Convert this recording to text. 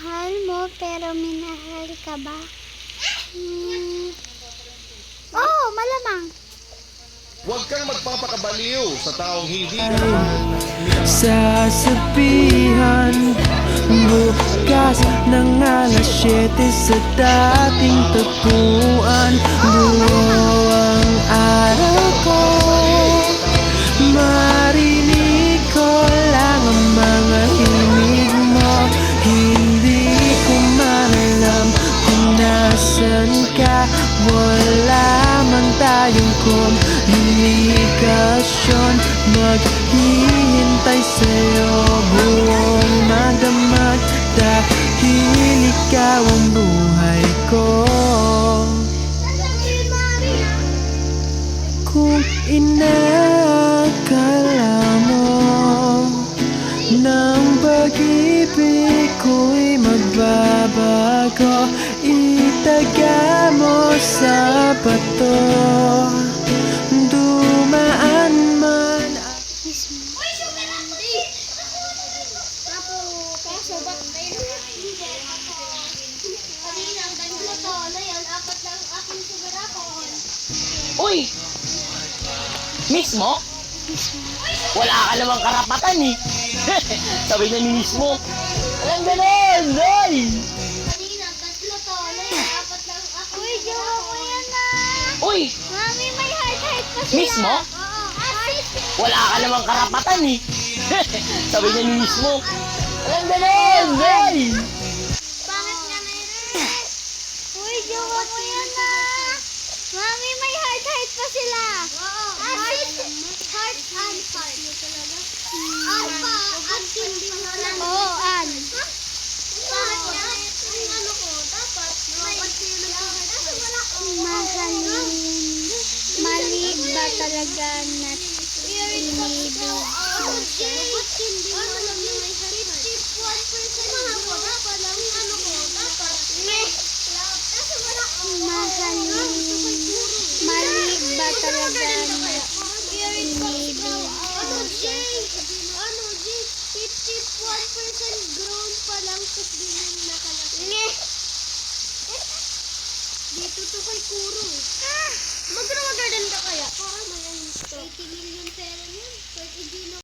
mahal mo pero minahal ka ba? Oo, malamang. Huwag kang magpapakabaliw sa taong hindi ka naman Sasabihan bukas ng alas 7 sa dating tagpuan. Buo ang araw ko, marinig ko lang ang mga himig mo. Hindi ko maalam kung nasan ka. Wala man tayong komunikasyon. Maghihintay sa'yo buong magdamag, dahil ikaw ang buhay ko. Kung inakala mo ng pag-ibig ko'y magbabago, itaga mo sa bato. Dumaan man Uy! Mismo? Wala ka namang karapatan eh. Sabi na ni mismo. Walang ganon! Ay! Uy, jowa ko yan na. Uy! Mami, may heart pa sila. Mismo? Wala ka namang karapatan eh. Sabi na ni mismo. Walang ganon! Ay! Pangit nga na yun. Uy, jowa ko yan na. Mami, may heart pa sila. Heart and heart. Alpha at hindi mo lang. Oo, an. Pangit nga. Ang ano ko, dapat mahalin. Mali ba talaga na inibig? Mahalin. Mali ba talaga na inibig? 51% grown pa lang tapos ganyan nakalaki. Dito to kay Kuro. Mag-grow garden ka kaya? Oo, may 80 million pera yun. 30 Gino